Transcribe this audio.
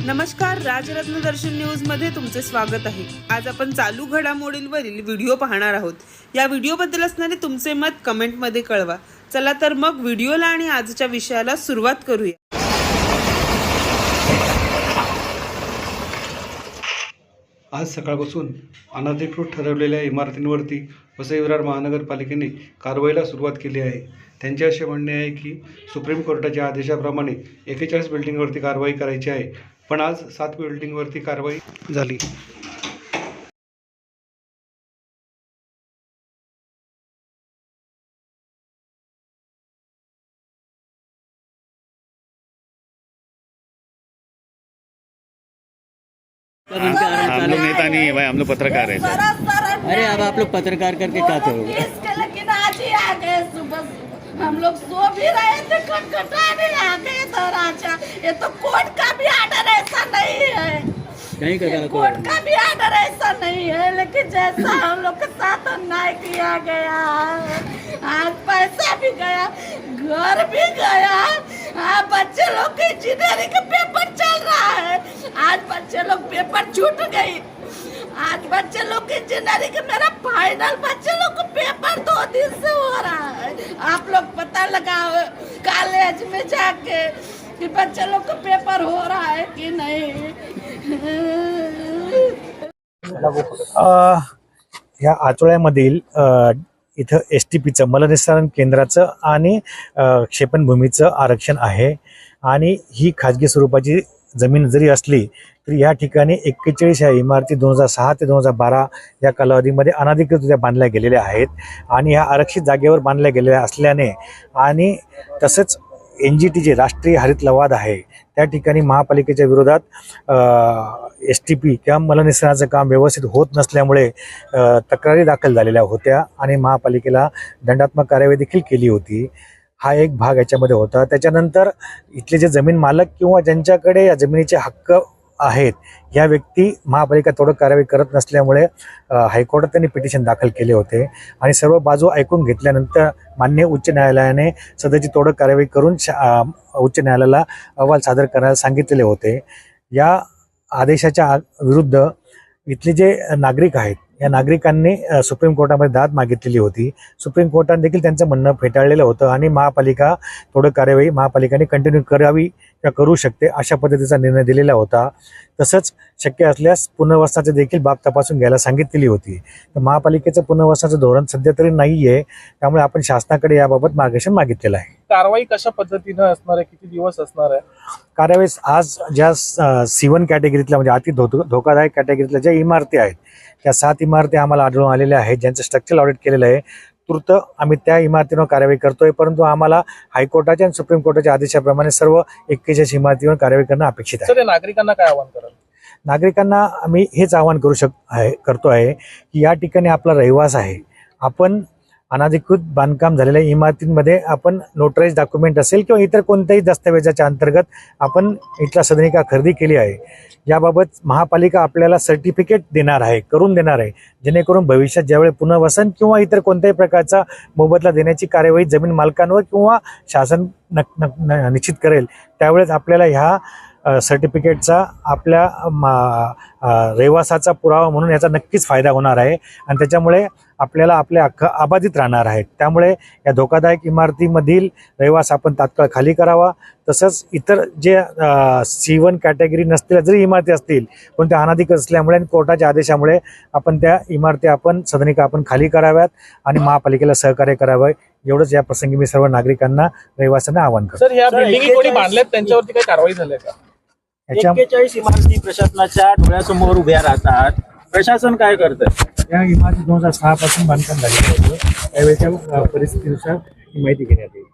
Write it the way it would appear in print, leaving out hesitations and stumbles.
नमस्कार, राजरत्न दर्शन न्यूज मध्ये तुमचे स्वागत आहे। आज आपण चालू घडामोडींवरील व्हिडिओ पाहणार आहोत। या व्हिडिओबद्दल असणारे तुमचे मत कमेंट मध्ये कळवा। चला तर मग व्हिडिओला आणि आजच्या विषयाला सुरुवात करूया। आज सकाळपासून अनधिकृत ठरवलेल्या इमारतींवरती वसई विरार महानगरपालिकेने कारवाईला सुरुवात केली आहे। त्यांचे असे म्हणणे आहे की सुप्रीम कोर्टाच्या आदेशाप्रमाणे 41 बिल्डिंगवरती कारवाई करायची आहे, पण आज 7 बिल्डिंगवरती कारवाई झाली। हम लोग नेता नहीं है भाई, हम लोग पत्रकार है सर। अरे अब आप लोग पत्रकार करके क्या करोगे? लेकिन आज ही आ गए सुबह, हम लोग सो भी रहे थे, खटखटाने आ गए दरवाजा। ये तो कोर्ट का भी आर्डर ऐसा नहीं है, नहीं कर कोर्ट का भी आर्डर ऐसा नहीं है, लेकिन जैसा हम लोग के साथ अन्याय किया गया, आज पैसा भी गया, घर भी गया। बच्चे लोग के इंजीनियरिंग का पेपर चल रहा है, आज बच्चे लोग पेपर छूट गई। आज बच्चे लोग इंजीनियरिंग का मेरा फाइनल बच्चे लोग को पेपर 2 दिन से हो रहा है। आप लोग पता लगाओ कॉलेज में जाके कि बच्चे लोग को पेपर हो रहा है कि नहीं। ह्या आचोळ्यामधील इथं STPचं मलनिस्सारण केंद्राचं आणि क्षेपणभूमीचं आरक्षण आहे आणि ही खाजगी स्वरूपाची जमीन जरी असली तरी या ठिकाणी 41 ह्या इमारती 2006 ते 2012 या कालावधीमध्ये अनधिकृतरित्या बांधल्या गेलेल्या आहेत आणि ह्या आरक्षित जागेवर बांधल्या गेलेल्या असल्याने आणि तसंच NGT जे राष्ट्रीय हरित लवाद आहे त्या ठिकाणी महापालिकेच्या विरोधात STP किंवा मलनिस्सारणाचं काम व्यवस्थित होत नसल्यामुळे तक्रारी दाखल झालेल्या होत्या आणि महापालिकेला दंडात्मक कारवाई देखील केली होती। हा एक भाग याच्यामध्ये होता। त्याच्यानंतर इथले जे जमीन मालक किंवा ज्यांच्याकडे या जमिनीचे हक्क आहेत या व्यक्ती महापालिका तोडक कारवाई करत नसल्यामुळे हायकोर्टात त्यांनी पिटिशन दाखल केले होते आणि सर्व बाजू ऐकून घेतल्यानंतर मान्य उच्च न्यायालयाने सदरची तोडक कारवाई करून उच्च न्यायालयाला अहवाल सादर करायला सांगितलेले होते। या आदेशाच्या विरुद्ध इथले जे नागरिक आहेत या नागरिकांनी सुप्रीम कोर्टामध्ये दाद मागितलेली होती। सुप्रीम कोर्टाने देखील त्यांचं म्हणणं फेटाळलेलं होतं आणि महापालिका तोडक कारवाई महापालिकेने कंटिन्यू करावी किंवा करू शकते अशा पद्धतीचा निर्णय दिलेला होता। तसंच शक्य असल्यास पुनर्वसनाचे देखील बाब तपासून घ्यायला सांगितलेली होती। तर महापालिकेचं पुनर्वसनाचं धोरण सध्या तरी नाही आहे, त्यामुळे आपण शासनाकडे याबाबत मार्गदर्शन मागितलेलं आहे। कारवाई कशा पद्धतीने असणार आहे, किती दिवस असणार आहे? कारवाई आज ज्या C1 कॅटेगरीतल्या म्हणजे अति धोकादायक कॅटेगरीतल्या ज्या इमारती आहेत त्या 7 इमारती आम्हाला आढळून आलेल्या आहेत, ज्यांचं स्ट्रक्चरल ऑडिट केलेलं आहे। तूर्त आम्ही त्या इमारतींवर कारवाई करतोय, परंतु आम्हाला हायकोर्टाच्या आणि सुप्रीम कोर्टाच्या आदेशाप्रमाणे सर्व 41 इमारतीवर कारवाई करणं अपेक्षित आहे। सर, नागरिकांना काय आवाहन कराल? नागरिकांना आम्ही हेच आवाहन करतो आहे की या ठिकाणी आपला रहिवास आहे, आपण अनधिकृत बांधकाम झालेल्या इमारतींमध्ये आपण नोटराइज डॉक्युमेंट असेल किंवा इतर कोणत्याही दस्तावेजाच्या अंतर्गत आपण इथला सदनिका खरेदी केली आहे, याबाबत महापालिका आपल्याला सर्टिफिकेट देणार आहे, करून देणार आहे, जेणेकरून भविष्यात ज्यावेळी पुनर्वसन किंवा इतर कोणत्याही प्रकारचा मोबदला देण्याची कार्यवाही जमीन मालकांवर किंवा शासन निश्चित करेल त्यावेळेस आपल्याला ह्या सर्टिफिकेटचा आपल्या रहिवासाचा पुरावा म्हणून याचा नक्कीच फायदा होणार आहे आणि त्याच्यामुळे आपल्याला आपले हक्क अबाधित राहणार आहेत। त्यामुळे या धोकादायक इमारतीमधील रहिवास आपण तात्काळ खाली करावा। तसंच इतर जे C1 कॅटेगरी नसलेल्या जरी इमारती असतील पण त्या अनधिकृत असल्यामुळे आणि कोर्टाच्या आदेशामुळे आपण त्या इमारती सदनिका आपण खाली कराव्यात आणि महापालिकेला सहकार्य करावं, एवढंच या प्रसंगी मी सर्व नागरिकांना रहिवाशांना आवाहन करतो। सर, ह्या बिल्डिंगी कोणी बांधल्यात त्यांच्यावरती काही कारवाई झाली आहे का? 41 इमारती प्रशासनाच्या डोळ्यासमोर उभ्या राहतात, प्रशासन काय करतं? या इमारती 2006 पासून बांधकाम झालेलं होतं, त्यावेळेच्या परिस्थितीनुसार ही माहिती घेण्यात येईल।